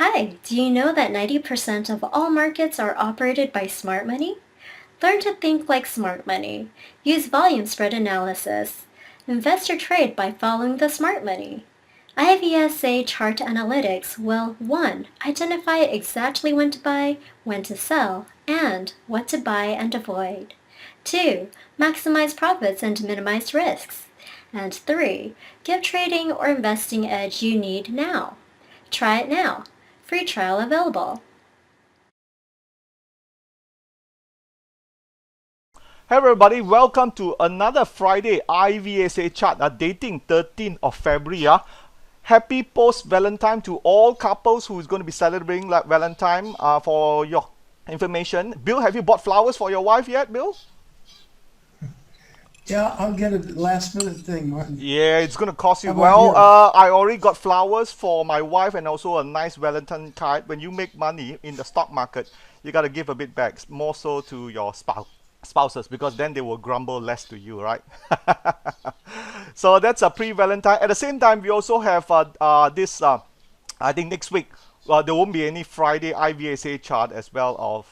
Hi, do you know that 90% of all markets are operated by smart money? Learn to think like smart money. Use volume spread analysis. Invest or trade by following the smart money. IVSA chart analytics will 1. Identify exactly when to buy, when to sell, and what to buy and avoid. 2. Maximize profits and minimize risks. And 3. Give trading or investing edge you need now. Try it now. Free trial available. Hey everybody, welcome to another Friday IVSA chart, dating 13th of February. Happy post-Valentine to all couples who is going to be celebrating like Valentine. For your information, Bill, have you bought flowers for your wife yet, Bill? Yeah, I'll get a last minute thing, Martin. Yeah, it's going to cost How you. about Well, you? I already got flowers for my wife and also a nice Valentine card. When you make money in the stock market, you got to give a bit back, more so to your spouses, because then they will grumble less to you, right? So that's a pre-Valentine. At the same time, we also have this. I think next week there won't be any Friday IVSA chart as well of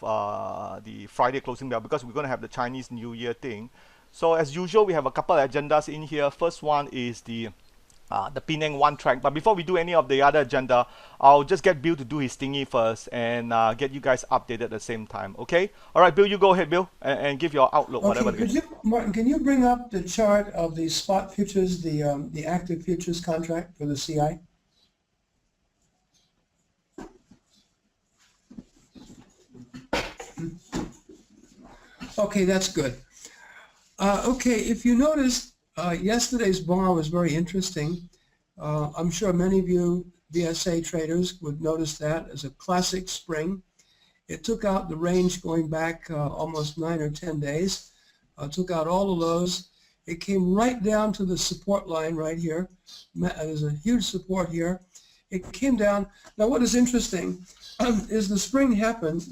the Friday closing bell because we're going to have the Chinese New Year thing. So as usual, we have a couple of agendas in here. First one is the Penang one track. But before we do any of the other agenda, I'll just get Bill to do his thingy first and get you guys updated at the same time. Okay? All right, Bill, you go ahead, Bill, and give your outlook, whatever Okay, it is. Martin, can you bring up the chart of the spot futures, the active futures contract for the CI? Okay, that's good. Okay, if you noticed, yesterday's bar was very interesting. I'm sure many of you VSA traders would notice that as a classic spring. It took out the range going back almost 9 or 10 days, took out all the lows. It came right down to the support line right here. There's a huge support here. It came down. Now what is interesting is the spring happened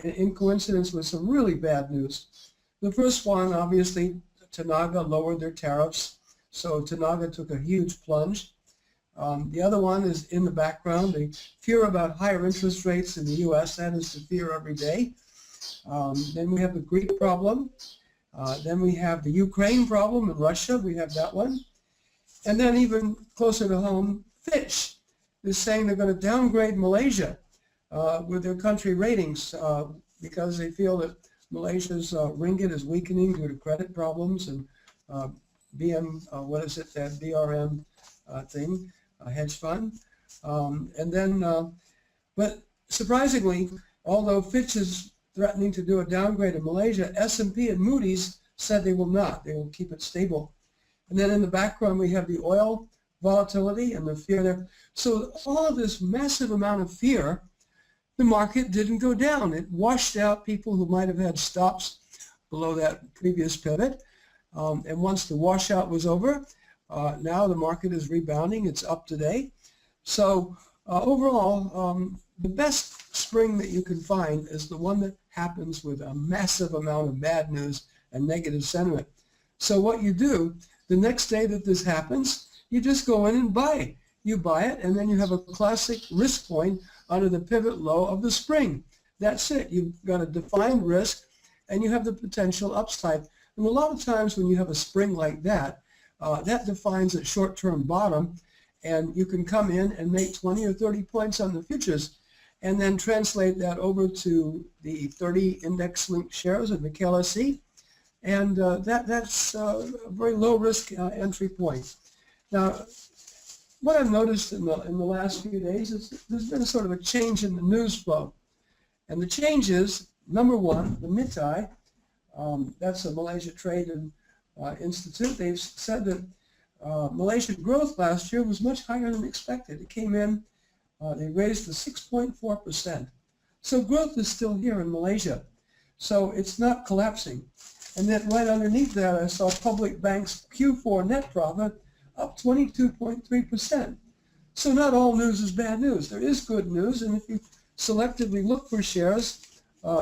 in coincidence with some really bad news. The first one, obviously, Tanaga lowered their tariffs, so Tanaga took a huge plunge. The other one is in the background, the fear about higher interest rates in the U.S. That is the fear every day. Then we have the Greek problem. Then we have the Ukraine problem in Russia. We have that one. And then even closer to home, Fitch is saying they're going to downgrade Malaysia with their country ratings because they feel that Malaysia's ringgit is weakening due to credit problems and that BRM thing, hedge fund. But surprisingly, although Fitch is threatening to do a downgrade in Malaysia, S&P and Moody's said they will not. They will keep it stable. And then in the background, we have the oil volatility and the fear there. So all of this massive amount of fear, the market didn't go down. It washed out people who might have had stops below that previous pivot. And once the washout was over, now the market is rebounding. It's up today. So overall, the best spring that you can find is the one that happens with a massive amount of bad news and negative sentiment. So what you do, the next day that this happens, you just go in and buy. You buy it, and then you have a classic risk point under the pivot low of the spring. That's it. You've got a defined risk, and you have the potential upside. And a lot of times when you have a spring like that, that defines a short-term bottom, and you can come in and make 20 or 30 points on the futures and then translate that over to the 30 index-linked shares of the KLSE, and that's a very low-risk entry point. Now, what I've noticed in the last few days is there's been a sort of a change in the news flow. And the change is, number one, the MITI, that's a Malaysia Trade and Institute, they've said that Malaysian growth last year was much higher than expected. It came in, they raised to 6.4%. So growth is still here in Malaysia. So it's not collapsing. And then right underneath that, I saw public banks Q4 net profit up 22.3%. So not all news is bad news. There is good news, and if you selectively look for shares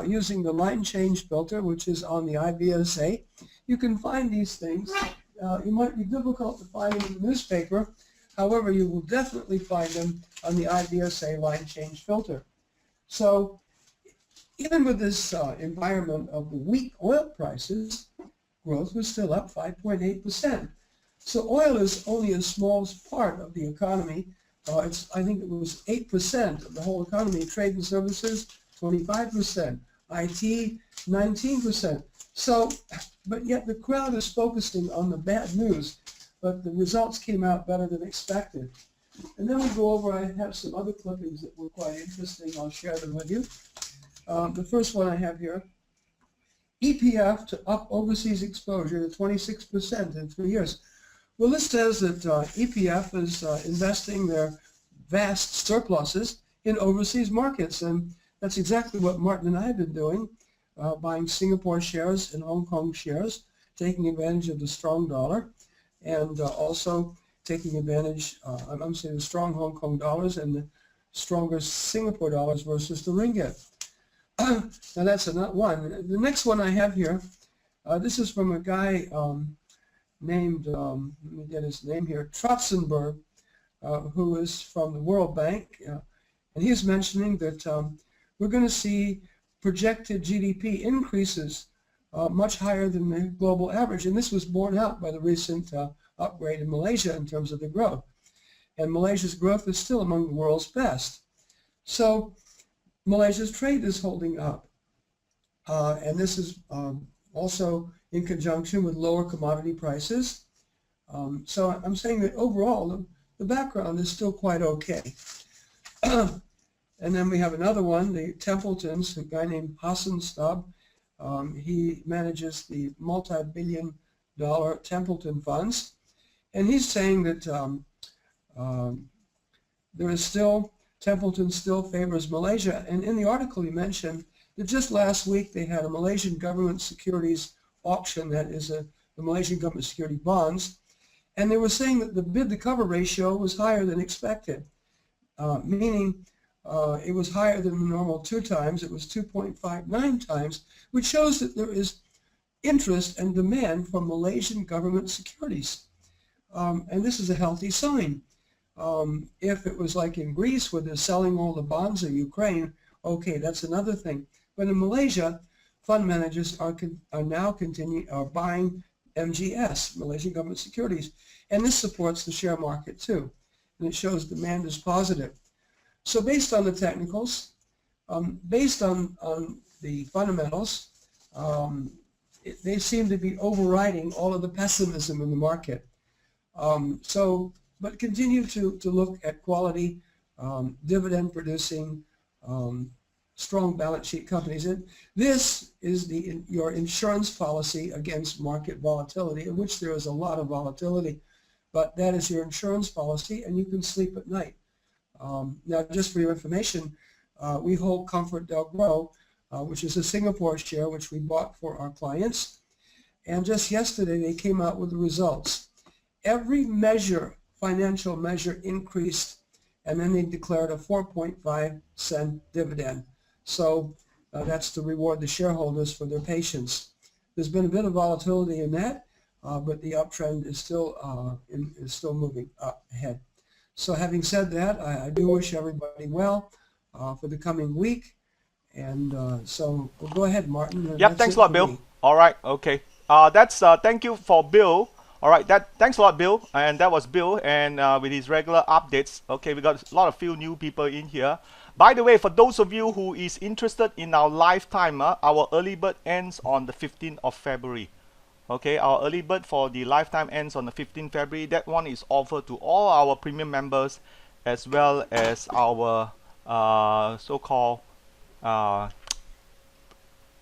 using the line change filter, which is on the IVSA, you can find these things. It might be difficult to find in the newspaper, However, you will definitely find them on the IVSA line change filter. So even with this environment of the weak oil prices, growth was still up 5.8%. So oil is only a small part of the economy. I think it was 8% of the whole economy. Trade and services, 25%. IT, 19%. So, but yet the crowd is focusing on the bad news, but the results came out better than expected. And then we go over, I have some other clippings that were quite interesting. I'll share them with you. The first one I have here, EPF to up overseas exposure to 26% in 3 years. Well, this says that EPF is investing their vast surpluses in overseas markets, and that's exactly what Martin and I have been doing, buying Singapore shares and Hong Kong shares, taking advantage of the strong dollar, and also taking advantage, I'm saying the strong Hong Kong dollars and the stronger Singapore dollars versus the ringgit. Now that's not one. The next one I have here, this is from a guy named, let me get his name here, Trotzenberg, who is from the World Bank, and he's mentioning that we're going to see projected GDP increases much higher than the global average, and this was borne out by the recent upgrade in Malaysia in terms of the growth. And Malaysia's growth is still among the world's best. So Malaysia's trade is holding up, and this is also in conjunction with lower commodity prices. So I'm saying that overall the background is still quite okay. And then we have another one, the Templetons, a guy named Hassan Stubb. He manages the multi-billion-dollar Templeton funds, and he's saying that there is still, Templeton still favors Malaysia. And in the article he mentioned that just last week they had a Malaysian government securities auction, that is the Malaysian government security bonds, and they were saying that the bid-to-cover ratio was higher than expected, meaning it was higher than the normal 2 times. It was 2.59 times, which shows that there is interest and demand for Malaysian government securities. And this is a healthy sign. If it was like in Greece where they're selling all the bonds of Ukraine, okay, that's another thing. But in Malaysia, fund managers are now buying MGS, Malaysian government securities, and this supports the share market too, and it shows demand is positive. So based on the technicals, based on the fundamentals, they seem to be overriding all of the pessimism in the market. But continue to look at quality, dividend-producing, strong balance sheet companies. And this is your insurance policy against market volatility, in which there is a lot of volatility. But that is your insurance policy, and you can sleep at night. Now, just for your information, we hold Comfort Del Gro, which is a Singapore share, which we bought for our clients. And just yesterday, they came out with the results. Every measure, financial measure, increased, and then they declared a 4.5-cent dividend. So that's to reward the shareholders for their patience. There's been a bit of volatility in that, but the uptrend is still moving up ahead. So having said that, I do wish everybody well for the coming week. And so we'll go ahead, Martin. Yep, thanks a lot, Bill. All right, okay. Thank you for Bill. All right, thanks a lot, Bill. And that was Bill, and with his regular updates. Okay, we got a few new people in here. By the way, for those of you who is interested in our lifetime, our early bird ends on the 15th of February. Okay, our early bird for the lifetime ends on the 15th February. That one is offered to all our premium members as well as our so-called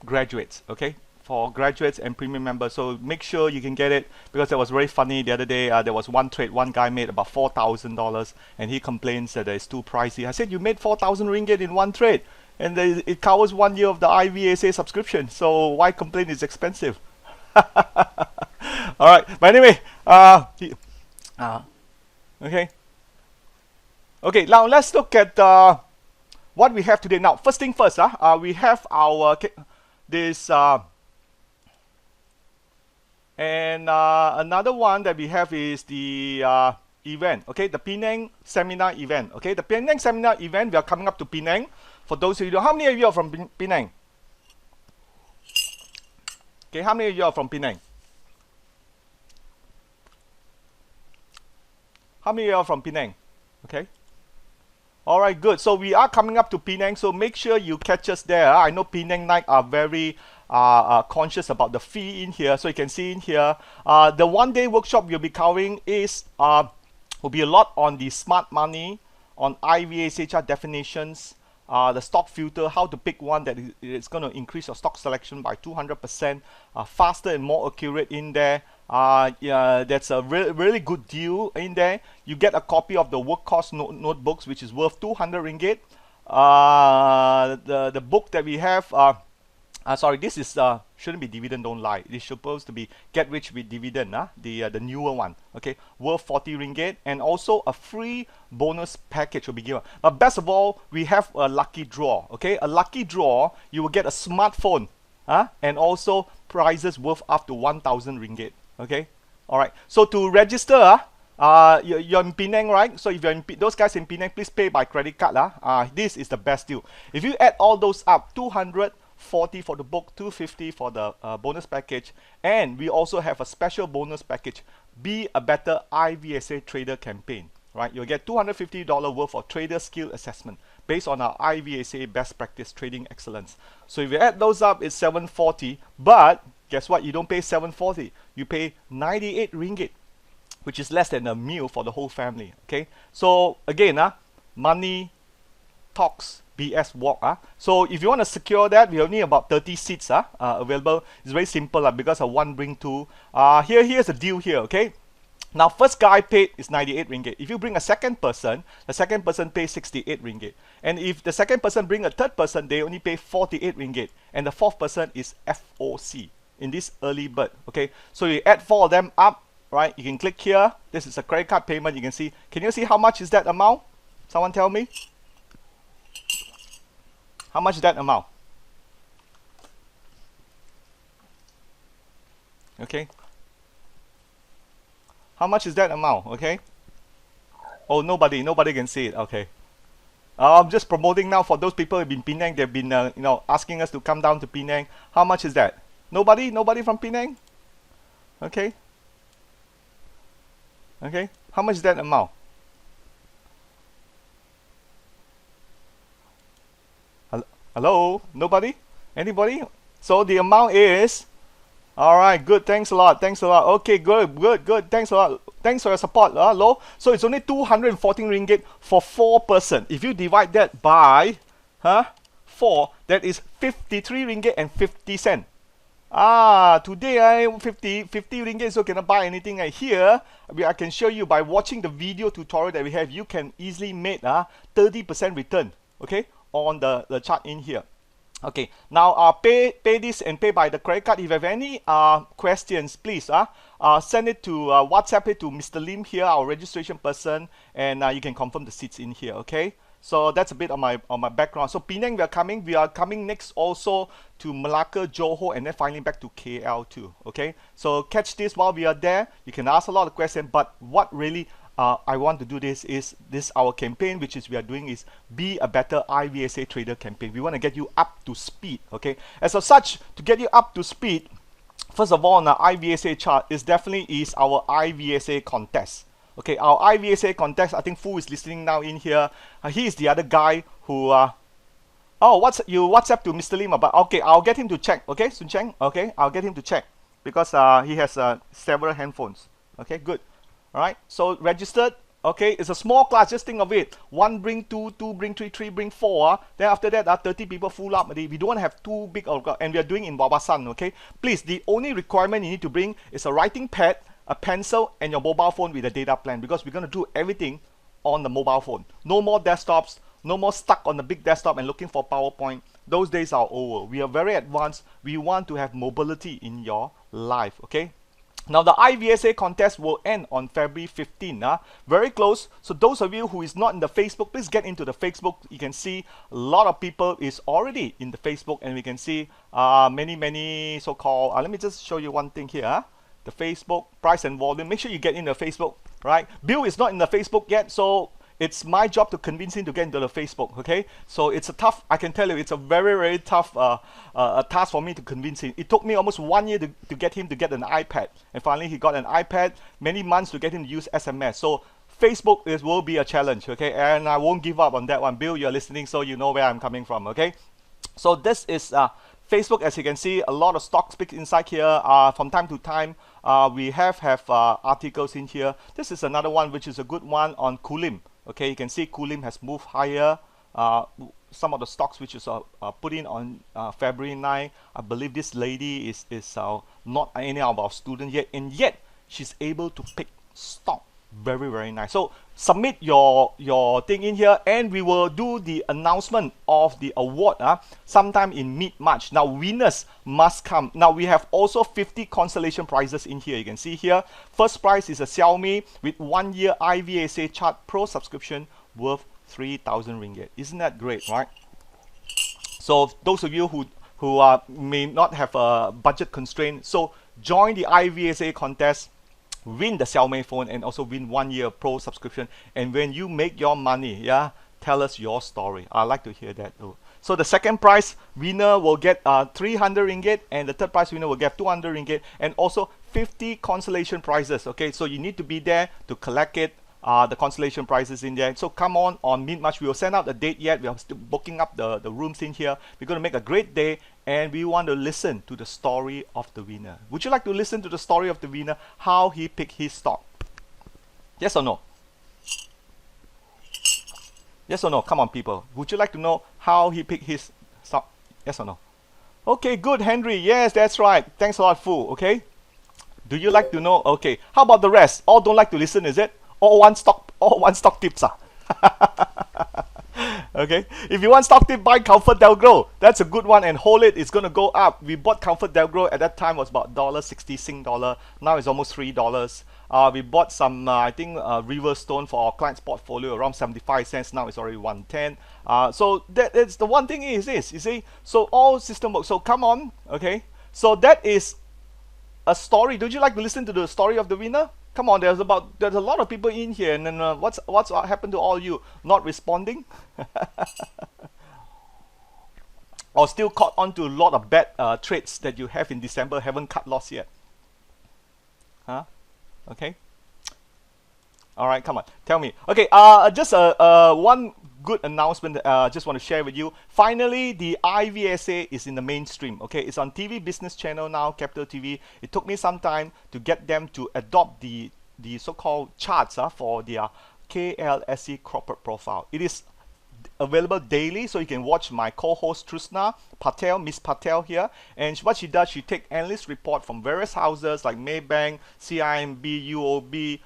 graduates. Okay, for graduates and premium members. So make sure you can get it, because it was very funny the other day. There was one trade, one guy made about $4,000 and he complains that it's too pricey. I said, you made 4,000 ringgit in one trade, and it covers 1 year of the IVSA subscription. So why complain it's expensive? All right, but anyway, okay, now let's look at what we have today. Now, first thing first, we have our this and another one that we have is the event, okay, the Penang seminar event, okay, the Penang seminar event, we are coming up to Penang. For those of you, how many of you are from Penang? Okay, how many of you are from Penang? How many of you are from Penang? Okay. All right, good. So we are coming up to Penang, so make sure you catch us there. I know Penang Night are very conscious about the fee in here, so you can see in here. The one-day workshop we'll be covering is will be a lot on the smart money, on iVSAchart definitions, the stock filter, how to pick one that is going to increase your stock selection by 200%, faster and more accurate in there. Yeah, that's a really good deal in there. You get a copy of the work course notebooks, which is worth 200 ringgit. The book that we have, sorry, this is shouldn't be dividend don't lie. It's supposed to be get rich with dividend, the newer one, okay, worth 40 ringgit, and also a free bonus package will be given. But best of all, we have a lucky draw, okay, a lucky draw. You will get a smartphone, and also prizes worth up to 1,000 ringgit. Okay, all right. So to register, you're in Penang, right? So if you're in those guys in Penang, please pay by credit card. This is the best deal. If you add all those up, 240 for the book, 250 for the bonus package, and we also have a special bonus package, Be a Better IVSA Trader campaign. Right, you'll get $250 worth of trader skill assessment based on our IVSA best practice trading excellence. So if you add those up, it's 740. But guess what? You don't pay 740. You pay 98 ringgit, which is less than a meal for the whole family. Okay. So again, money talks, BS walk. So if you want to secure that, we only about 30 seats available. It's very simple because of one bring two. Here's the deal here. Okay. Now, first guy paid is 98 ringgit. If you bring a second person, the second person pays 68 ringgit. And if the second person bring a third person, they only pay 48 ringgit. And the fourth person is FOC in this early bird. Okay, so you add 4 of them up, right? You can click here. This is a credit card payment. You can see. Can you see how much is that amount? Someone tell me. How much is that amount? Okay. How much is that amount? Okay. Oh, nobody can see it. Okay. I'm just promoting now for those people who've been Penang. They've been asking us to come down to Penang. How much is that? Nobody from Penang. Okay. Okay. How much is that amount? Hello? Nobody? Anybody? So the amount is. All right, good. Thanks a lot. Okay, good. Thanks a lot. Thanks for your support, Lo. So it's only 214 ringgit for 4 person. If you divide that by 4, that is 53 ringgit and 50 cent. Today 50 ringgit, so cannot buy anything. Here, I can show you by watching the video tutorial that we have, you can easily make 30% return, okay, on the chart in here. Okay, now pay this and pay by the credit card. If you have any questions, please send it to WhatsApp it to Mr. Lim here, our registration person, and you can confirm the seats in here. Okay, so that's a bit on my background. So Penang, we are coming next also to Malacca, Johor, and then finally back to KL too. Okay, so catch this while we are there. You can ask a lot of questions, but what really I want to do this our campaign, which is we are doing is Be a Better IVSA Trader campaign. We want to get you up to speed. Okay, as of such, to get you up to speed, first of all, on the iVSAchart is definitely our IVSA contest. Okay, our IVSA contest. I think Fu is listening now in here. He is the other guy who you WhatsApp to Mr. Lim about. Okay, I'll get him to check. Okay, Sun Cheng. Okay, I'll get him to check because he has several handphones. Okay, good. Alright, so registered. Okay, it's a small class, just think of it. 1 bring 2, 2 bring 3, 3 bring 4. Then after that, 30 people full up. We don't want to have too big of, and we are doing in Wawasan, okay? Please, the only requirement you need to bring is a writing pad, a pencil, and your mobile phone with a data plan, because we're going to do everything on the mobile phone. No more desktops, no more stuck on the big desktop and looking for PowerPoint. Those days are over. We are very advanced. We want to have mobility in your life, okay? Now the IVSA contest will end on February 15. Very close. So those of you who is not in the Facebook, please get into the Facebook. You can see a lot of people is already in the Facebook, and we can see many so-called. Let me just show you one thing here. The Facebook price and volume. Make sure you get in the Facebook. right? Bill is not in the Facebook yet, so it's my job to convince him to get into the Facebook, okay? So it's a tough, I can tell you, it's a very, very tough task for me to convince him. It took me almost 1 year to get him to get an iPad. And finally, he got an iPad, many months to get him to use SMS. So Facebook will be a challenge, okay? And I won't give up on that one. Bill, you're listening, so you know where I'm coming from, okay? So this is Facebook. As you can see, a lot of stocks picked inside here. From time to time, we have articles in here. This is another one, which is a good one on Kulim. Okay, you can see Kulim has moved higher. Some of the stocks which is put in on February 9. I believe this lady is not any of our students yet, and yet she's able to pick stock. Very, very nice. So submit your thing in here, and we will do the announcement of the award sometime in mid-March. Now winners must come. Now we have also 50 consolation prizes in here. You can see here, first prize is a Xiaomi with 1 year iVSAchart Pro subscription worth 3,000 ringgit. Isn't that great, right? So those of you who may not have a budget constraint, so join the iVSA contest, win the Xiaomi phone, and also win 1 year Pro subscription. And when you make your money, yeah, tell us your story. I like to hear that too. So the second prize winner will get 300 ringgit, and the third prize winner will get 200 ringgit, and also 50 consolation prizes. Okay, so you need to be there to collect it. The consolation prizes in there. So come on mid-March. We will send out the date yet. We are still booking up the rooms in here. We're going to make a great day, and we want to listen to the story of the winner. Would you like to listen to the story of the winner, how he picked his stock? Yes or no? Yes or no? Come on, people. Would you like to know how he picked his stock? Yes or no? Okay, good, Henry. Yes, that's right. Thanks a lot, Fu. Okay. Do you like to know? Okay. How about the rest? All don't like to listen, is it? All one stock tips. Okay, if you want stock tip, buy Comfort Delgro. That's a good one, and hold it. It's going to go up. We bought Comfort Delgro at that time was about $1.60 Sing dollar. Now it's almost $3. We bought some I think River Stone for our client's portfolio around 75 cents. Now it's already 110. So that's the one thing is this, you see. So all system works. So come on, okay. So that is a story. Don't you like to listen to the story of the winner? Come on, there's a lot of people in here, and then what's happened to all you? Not responding, or still caught on to a lot of bad trades that you have in December, haven't cut loss yet? Huh? Okay. All right, come on, tell me. Okay, just one good announcement. Just want to share with you. Finally, the IVSA is in the mainstream. Okay, it's on TV business channel now, Capital TV. It took me some time to get them to adopt the so-called charts for their KLSE corporate profile. It is available daily, so you can watch my co-host Trusna Patel, Miss Patel here, and what she does, she take analyst report from various houses like Maybank, CIMB, UOB,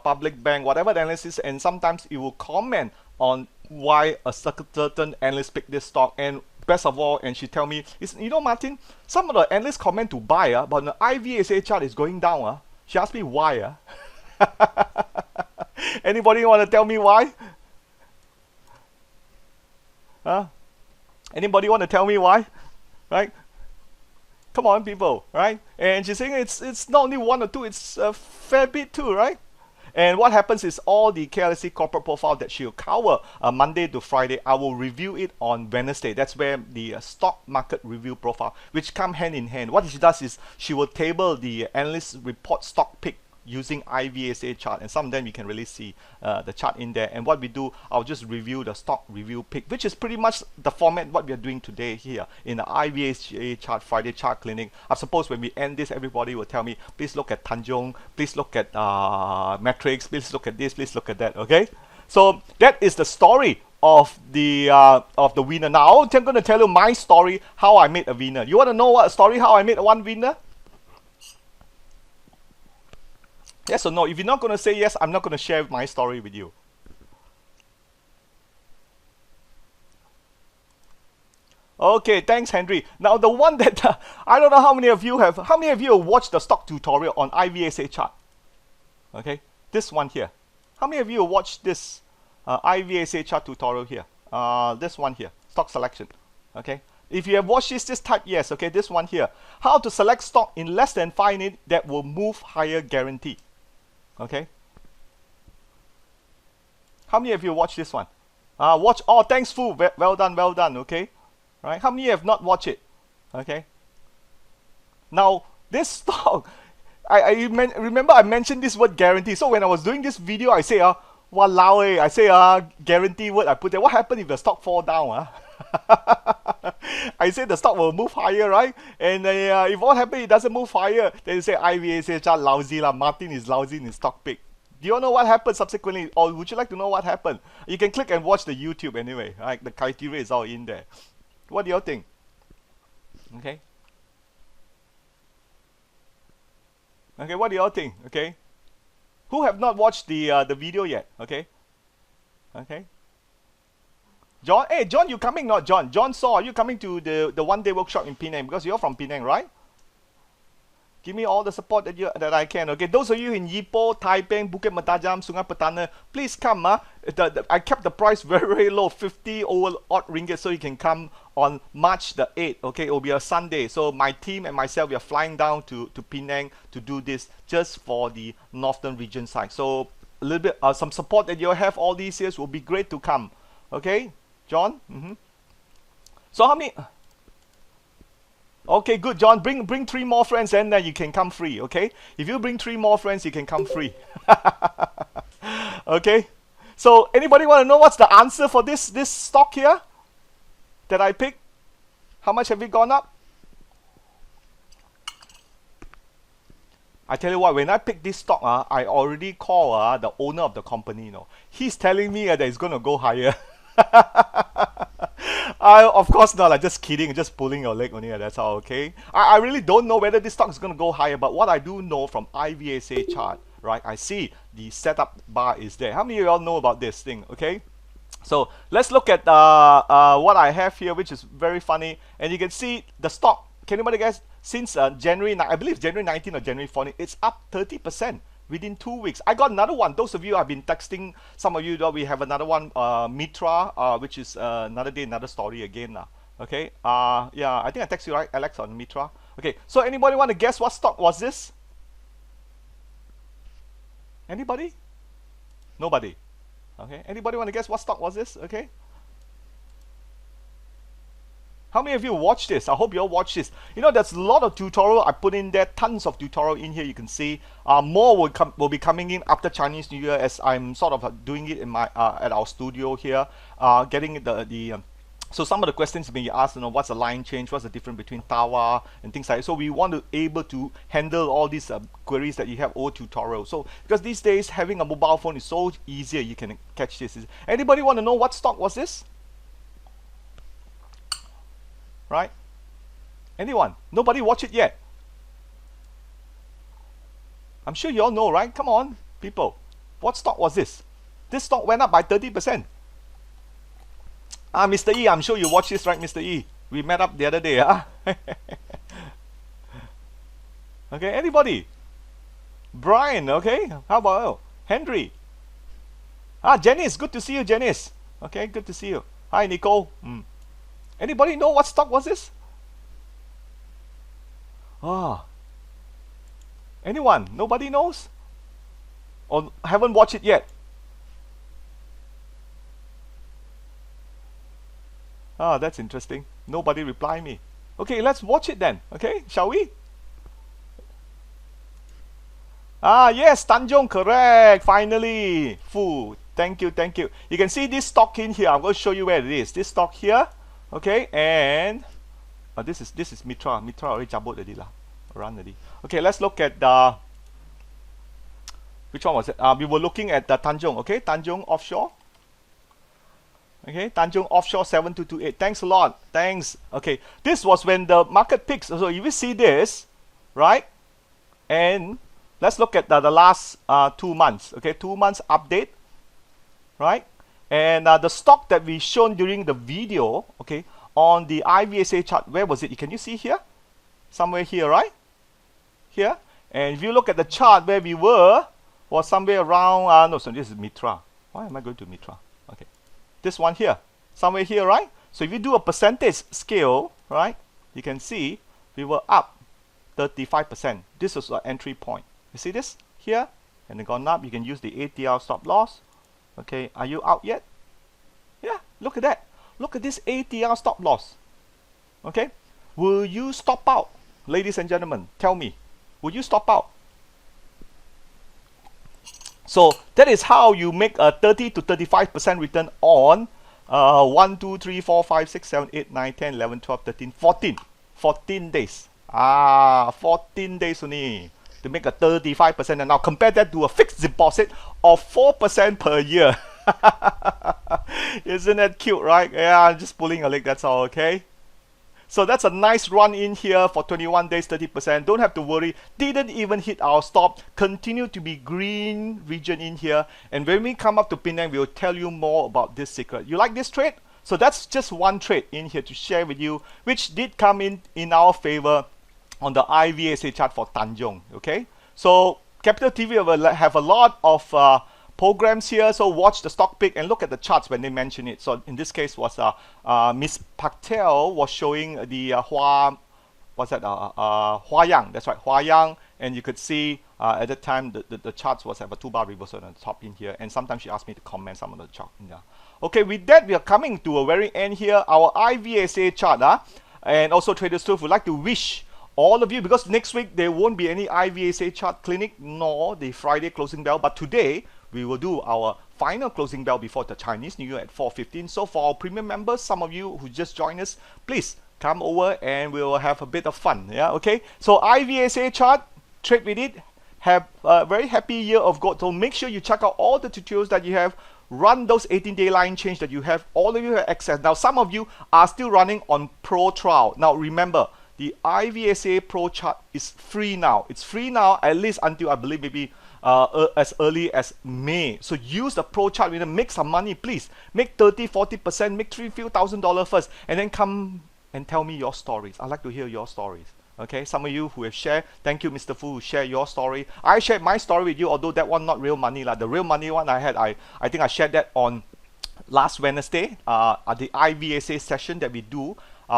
Public Bank, whatever the analysis, and sometimes it will comment on why a certain analyst picked this stock. And best of all, and she tell me, you know, Martin, some of the analysts comment to buy, but the IVSA chart is going down. She asked me why. Anybody want to tell me why? Huh? Anybody want to tell me why? Right? Come on, people, right? And she's saying it's not only one or two, it's a fair bit too, right? And what happens is all the KLSE corporate profile that she'll cover Monday to Friday, I will review it on Wednesday. That's where the stock market review profile, which come hand in hand. What she does is she will table the analyst report stock pick using IVSA chart, and some of them you can really see the chart in there. And what we do, I'll just review the stock review pick, which is pretty much the format what we are doing today here in the IVSA chart Friday chart clinic. I suppose when we end this, everybody will tell me, please look at Tanjung, please look at metrics, please look at this, please look at that. Okay, so that is the story of the winner. Now I'm going to tell you my story, how I made a winner. You want to know what story, how I made one winner? Yes or no? If you're not going to say yes, I'm not going to share my story with you. Okay, thanks, Henry. Now the one that I don't know how many of you have watched the stock tutorial on IVSA chart. Okay, this one here. How many of you have watched this IVSA chart tutorial here? This one here, stock selection. Okay. If you have watched this, just type yes. Okay, this one here. How to select stock in less than 5 minutes that will move higher guarantee. Okay, How many of you watched this one? Watch. Oh, thanks, Fu. Well done, well done. Okay, right. How many have not watched it? Okay. Now this stock, remember I mentioned this word guarantee. So when I was doing this video, I say walao eh, I say guarantee word I put there. What happened if the stock fall down? I say the stock will move higher, right? And if what happens it doesn't move higher, then you say iVSAchart lousy lah. Martin is lousy in his stock pick. Do you all know what happened subsequently? Or would you like to know what happened? You can click and watch the YouTube anyway. Right? The criteria is all in there. What do you all think? Okay. Okay, what do you all think? Okay. Who have not watched the video yet? Okay. Okay. John, hey John, you coming? Not John. John Saw, are you coming to the one-day workshop in Penang? Because you're from Penang, right? Give me all the support that I can. Okay, those of you in Ipoh, Taiping, Bukit Mertajam, Sungai Petana, please come. I kept the price very, very low, 50 over odd ringgit, so you can come on March the 8th. Okay, it will be a Sunday. So my team and myself, we are flying down to Penang to do this just for the northern region side. So a little bit, some support that you have all these years will be great to come. Okay, John? So how many? Okay, good, John. Bring 3 more friends and then you can come free, okay? If you bring 3 more friends, you can come free. Okay? So anybody want to know what's the answer for this stock here that I picked? How much have it gone up? I tell you what, when I picked this stock, I already called the owner of the company, you know. He's telling me that it's going to go higher. Of course not, like, just kidding, just pulling your leg only, that's all, okay? I really don't know whether this stock is going to go higher, but what I do know from iVSAchart, right, I see the setup bar is there. How many of you all know about this thing, okay? So let's look at what I have here, which is very funny, and you can see the stock. Can anybody guess? Since January, I believe January 19 or January 14, it's up 30%. Within 2 weeks. I got another one. Those of you have been texting, some of you know we have another one, Mitra, which is another day, another story again. Okay, yeah, I think I text you, right, Alex, on Mitra. Okay, so anybody want to guess what stock was this? Anybody? Nobody. Okay, anybody want to guess what stock was this? Okay. How many of you watched this? I hope you all watched this. You know, there's a lot of tutorial I put in there, tons of tutorial in here. You can see more will be coming in after Chinese New Year, as I'm sort of doing it in my at our studio here, getting so some of the questions may be asked, you know, what's the line change, what's the difference between Tawa and things like that. So we want to able to handle all these queries that you have over tutorial. So because these days having a mobile phone is so easier, you can catch this. Anybody want to know what stock was this? Right? Anyone? Nobody watch it yet? I'm sure you all know, right? Come on, people. What stock was this? This stock went up by 30%. Mr. E, I'm sure you watched this, right, Mr. E? We met up the other day, Okay, anybody? Brian, okay? How about you? Henry? Janice, good to see you, Janice. Okay, good to see you. Hi, Nicole. Anybody know what stock was this? Anyone? Nobody knows? Or haven't watched it yet? That's interesting. Nobody reply me. Okay, let's watch it then. Okay, shall we? Yes, Tanjung, correct. Finally. Fu, thank you, thank you. You can see this stock in here. I'm going to show you where it is. This stock here. Okay, and this is Mitra. Mitra already jabut already lah. Run already. Okay, let's look at the which one was it? We were looking at the Tanjung. Okay, Tanjung Offshore. Okay, Tanjung Offshore 7228. Thanks a lot. Thanks. Okay, this was when the market peaks. So if you see this, right? And let's look at the last 2 months. Okay, 2 months update, right? And the stock that we shown during the video, okay, on the iVSAchart, where was it? Can you see here? Somewhere here, right? Here. And if you look at the chart where we were, was somewhere around, no, so this is Mitra. Why am I going to Mitra? Okay. This one here. Somewhere here, right? So if you do a percentage scale, right, you can see we were up 35%. This was our entry point. You see this here? And then gone up. You can use the ATR stop loss. Okay, are you out yet? Yeah, look at that. Look at this ATR stop loss. Okay, will you stop out, ladies and gentlemen? Tell me, will you stop out? So that is how you make a 30 to 35% return on 1, 2, 3, 4, 5, 6, 7, 8, 9, 10, 11, 12, 13, 14 days. 14 days only to make a 35%. And now compare that to a fixed deposit of 4% per year. Isn't that cute, right? Yeah, I'm just pulling a leg, that's all, okay? So that's a nice run in here for 21 days, 30%. Don't have to worry. Didn't even hit our stop. Continue to be green region in here. And when we come up to Penang, we'll tell you more about this secret. You like this trade? So that's just one trade in here to share with you, which did come in our favor on the IVSA chart for Tanjung. Okay. So Capital TV will have a lot of programs here, so watch the stock pick and look at the charts when they mention it. So in this case was Miss Patel was showing the Huayang, that's right, Huayang, and you could see at that time the charts was have a 2-bar reversal on the top in here, and sometimes she asked me to comment some of the chart in there. Okay, with that we are coming to a very end here, our IVSA chart, and also Traders Truth would like to wish all of you, because next week there won't be any IVSA chart clinic nor the Friday closing bell, but today we will do our final closing bell before the Chinese New Year at 4:15. So for our premium members, some of you who just joined us, please come over and we will have a bit of fun. Yeah, okay. So IVSA chart, trade with it. Have a very happy year of God. So make sure you check out all the tutorials that you have. Run those 18-day line change that you have. All of you have access. Now some of you are still running on Pro trial. Now remember, the IVSA Pro chart is free now. It's free now at least until I believe maybe as early as May. So use the Pro chart, make some money, please. Make 30-40%, make few $1,000 first, and then come and tell me your stories. I'd like to hear your stories. Okay, some of you who have shared, thank you Mr. Fu, who share your story. I shared my story with you, although that one not real money. The real money one I think I shared that on last Wednesday at the IVSA session that we do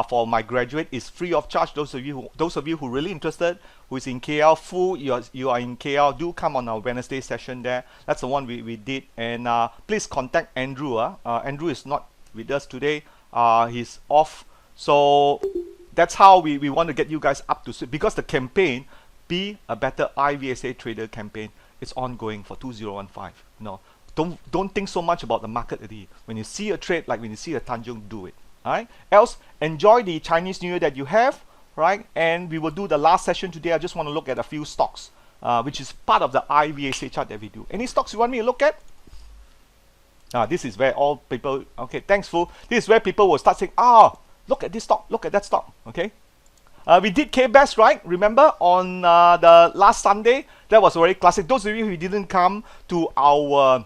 for my graduate is free of charge. Those of you who really interested, who is in KL, Fu, you are in KL, do come on our Wednesday session there. That's the one we did. And please contact Andrew. Andrew is not with us today. He's off. So that's how we want to get you guys up to speed, because the campaign, Be a Better IVSA Trader campaign, is ongoing for 2015. No, don't think so much about the market already. When you see a trade, like when you see a Tanjung, do it. Alright? Else, enjoy the Chinese New Year that you have, right? And we will do the last session today. I just want to look at a few stocks, which is part of the IVSA chart that we do. Any stocks you want me to look at? This is where all people, okay, thanks Fu. This is where people will start saying, look at this stock, look at that stock, okay? We did K-Best, right? Remember on the last Sunday? That was very classic. Those of you who didn't come to our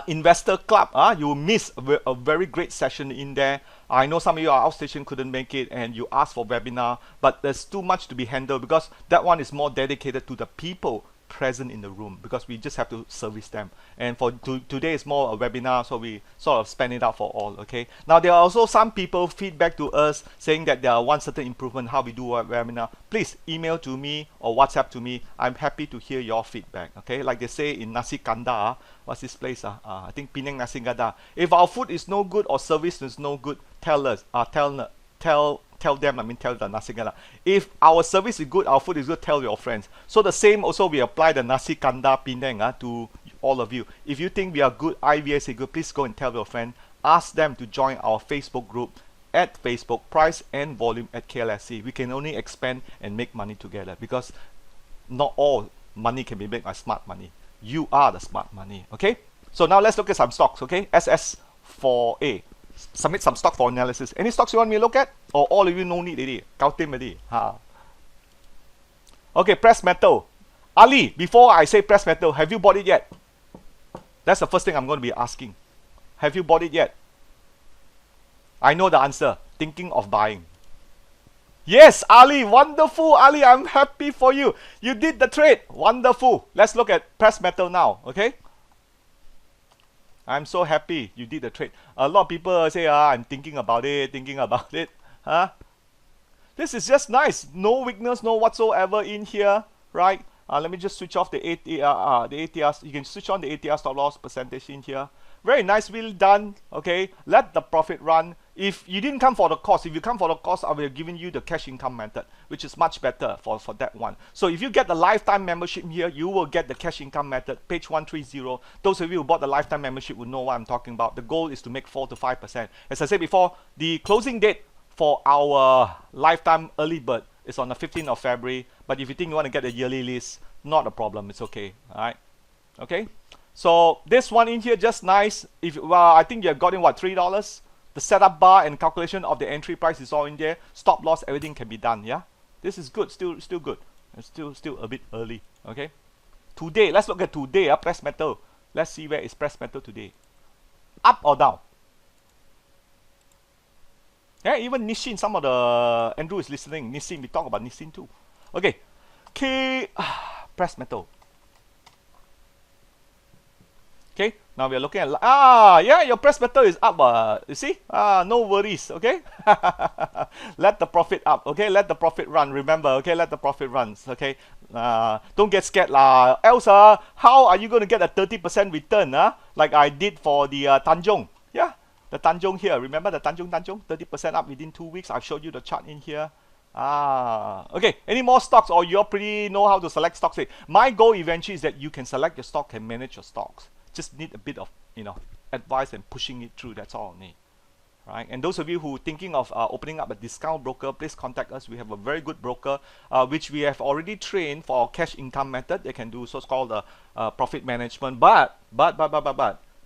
investor club, you miss a very great session in there. I know some of you are outstation, couldn't make it, and you asked for webinar, but there's too much to be handled, because that one is more dedicated to the people present in the room, because we just have to service them. And for today is more a webinar, so we sort of span it out for all. Okay, now there are also some people feedback to us saying that there want certain improvement how we do a webinar. Please email to me or WhatsApp to me. I'm happy to hear your feedback. Okay, like they say in Nasi Kandar, what's this place? I think Penang Nasi Kandar. If our food is no good or service is no good, tell us. Tell them, tell the Nasi Kandar. If our service is good, our food is good, tell your friends. So the same also, we apply the Nasi Kandar Penang to all of you. If you think we are good, IVSA good, please go and tell your friend. Ask them to join our Facebook group at Facebook, Price and Volume at KLSC. We can only expand and make money together, because not all money can be made by smart money. You are the smart money, okay? So now let's look at some stocks, okay? SS4A. Submit some stock for analysis. Any stocks you want me to look at? Or all of you no need already? Kautim already. Okay, press metal. Ali, before I say press metal, have you bought it yet? That's the first thing I'm going to be asking. Have you bought it yet? I know the answer. Thinking of buying. Yes, Ali, wonderful, Ali, I'm happy for you. You did the trade. Wonderful. Let's look at press metal now, okay? I'm so happy you did the trade. A lot of people say, I'm thinking about it. This is just nice. No weakness, no whatsoever in here, right? Let me just switch off the ATR. You can switch on the ATR stop loss percentage in here. very nicely done. Okay, let the profit run. If you didn't come for the course, if you come for the course, I will have given you the cash income method, which is much better for that one. So if you get the lifetime membership here, you will get the cash income method, page 130. Those of you who bought the lifetime membership will know what I'm talking about. The goal is to make 4 to 5%. As I said before, the closing date for our lifetime early bird is on the 15th of February. But if you think you want to get the yearly list, not a problem. It's okay. All right. Okay. So this one in here, just nice. If I think you have gotten what, $3. The setup bar and calculation of the entry price is all in there. Stop loss, everything can be done. Yeah, this is good. Still good. It's still a bit early. Okay. Today, let's look at today. Press metal. Let's see where is press metal today. Up or down? Yeah, even Nissin. Some of the Andrew is listening. Nissin, we talk about Nissin too. Okay. Press metal. Okay, now we are looking at, yeah, your press metal is up, you see, no worries, okay. Let the profit up, okay, let the profit run, remember, okay, let the profit runs, okay. Don't get scared lah, else how are you going to get a 30% return, like I did for the Tanjung, yeah, the Tanjung here, remember the Tanjung, 30% up within 2 weeks. I've showed you the chart in here. Okay, any more stocks, or you all pretty know how to select stocks? My goal eventually is that you can select your stock and manage your stocks. Just need a bit of, advice and pushing it through. That's all I need, right? And those of you who are thinking of opening up a discount broker, please contact us. We have a very good broker, which we have already trained for our cash income method. They can do so-called profit management, but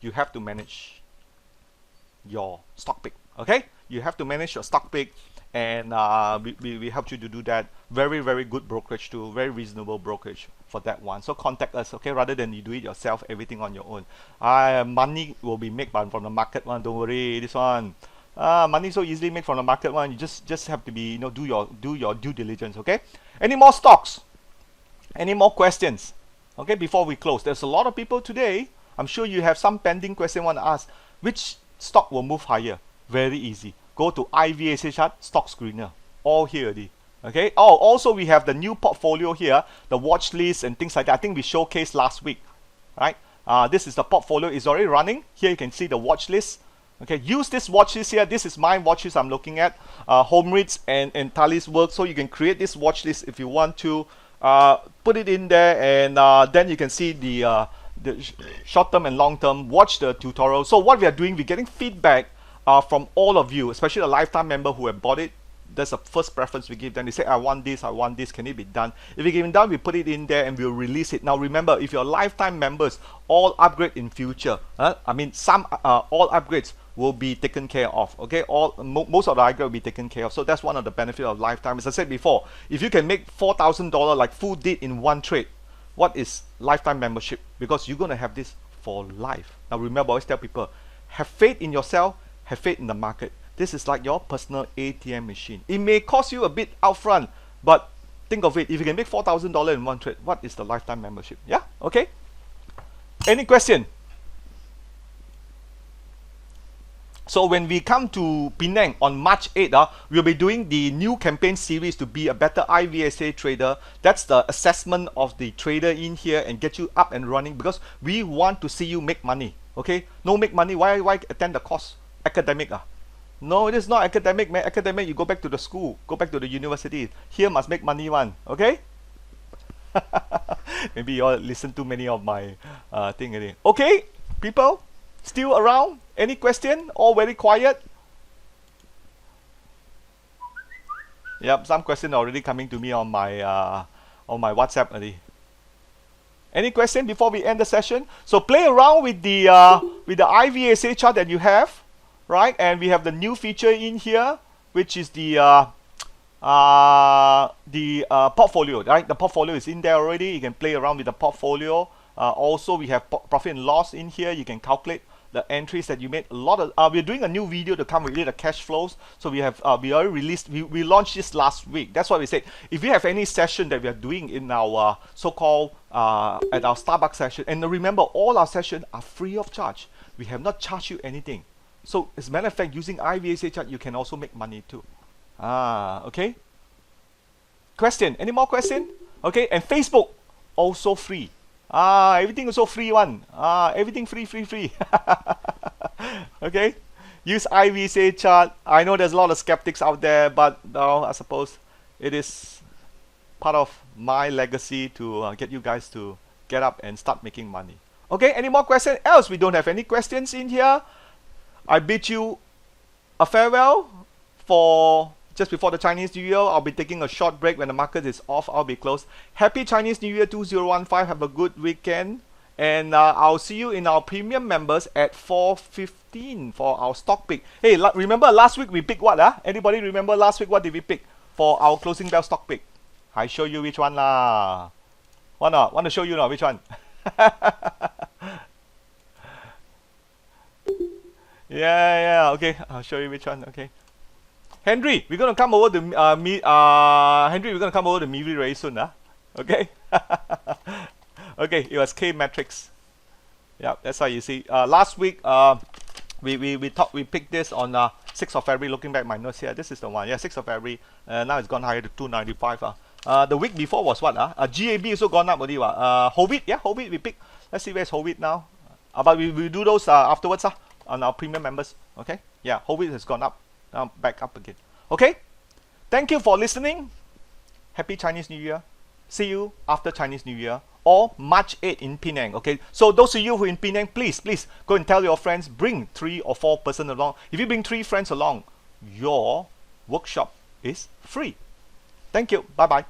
you have to manage your stock pick. Okay, you have to manage your stock pick, and we help you to do that. Very, very good brokerage too, very reasonable brokerage for that one. So contact us, okay, rather than you do it yourself, everything on your own. Money will be made from the market one, don't worry, this one. Money so easily made from the market one. You just have to be, do your due diligence, okay? Any more stocks? Any more questions? Okay, before we close, there's a lot of people today. I'm sure you have some pending question want to ask. Which stock will move higher? Very easy. Go to iVSAchart stock screener. All here already. Okay. Oh, also we have the new portfolio here, the watch list and things like that. I think we showcased last week, right? This is the portfolio. It's already running. Here you can see the watch list. Okay. Use this watch list here. This is my watch list I'm looking at. Home Reads and Tali's work. So you can create this watch list if you want to. Put it in there, and then you can see the short term and long term. Watch the tutorial. So what we are doing, we're getting feedback from all of you, especially the lifetime member who have bought it. That's the first preference we give them. They say, I want this, can it be done? If we give it done, we put it in there and we'll release it. Now remember, if you're lifetime members, all upgrade in future. Some all upgrades will be taken care of. Okay, most of the upgrade will be taken care of. So that's one of the benefits of lifetime. As I said before, if you can make $4,000 like full did in one trade, what is lifetime membership? Because you're going to have this for life. Now remember, I always tell people, have faith in yourself, have faith in the market. This is like your personal ATM machine. It may cost you a bit upfront, but think of it. If you can make $4,000 in one trade, what is the lifetime membership? Yeah? Okay? Any question? So when we come to Penang on March 8th, we'll be doing the new campaign series to be a better IVSA trader. That's the assessment of the trader in here and get you up and running, because we want to see you make money. Okay? No make money. Why attend the course? Academic. No, it is not academic, man. Academic, you go back to the school, go back to the university. Here must make money one, okay? Maybe you all listen to many of my thing already. Okay, people, still around? Any question? All very quiet? Yep, some question already coming to me on my WhatsApp already. Any question before we end the session? So play around with the IVSA chart that you have. Right, and we have the new feature in here, which is the portfolio. Right, the portfolio is in there already. You can play around with the portfolio. Also, we have profit and loss in here. You can calculate the entries that you made. A lot of we're doing a new video to come with the cash flows. So we have we already released. We launched this last week. That's why we said if you have any session that we are doing in our so-called at our Starbucks session, and remember, all our sessions are free of charge. We have not charged you anything. So as a matter of fact, using iVSAchart, you can also make money too. Okay. Question? Any more question? Okay. And Facebook also free. Everything also free one. Everything free. Okay? Use iVSA chart. I know there's a lot of skeptics out there, but I suppose it is part of my legacy to get you guys to get up and start making money. Okay, any more questions? Else, we don't have any questions in here. I bid you a farewell for just before the Chinese New Year. I'll be taking a short break when the market is off. I'll be closed. Happy Chinese New Year 2015. Have a good weekend. And I'll see you in our premium members at 4:15 for our stock pick. Hey, remember last week we picked what? Anybody remember last week what did we pick for our closing bell stock pick? I show you which one lah. Want to show you now which one? Yeah. Okay, I'll show you which one. Okay. Henry, we're gonna come over to Henry, we're gonna come over to Miri very soon, Okay. Okay, it was K Matrix. Yeah, that's how you see. Last week, we picked this on 6th of February. Looking back at my notes here, this is the one. Yeah, 6th of February. Now it's gone higher to 295. The week before was what? GAB also gone up already. Hovit, yeah, Hovit we picked. Let's see where's Hovit now. But we do those afterwards on our premium members. Okay, yeah, Hovit has gone up. Now back up again. Okay, thank you for listening. Happy Chinese New Year. See you after Chinese New Year or March 8 in Penang. Okay, so those of you who are in Penang, please go and tell your friends, bring 3 or 4 person along. If you bring 3 friends along, your workshop is free. Thank you. Bye bye.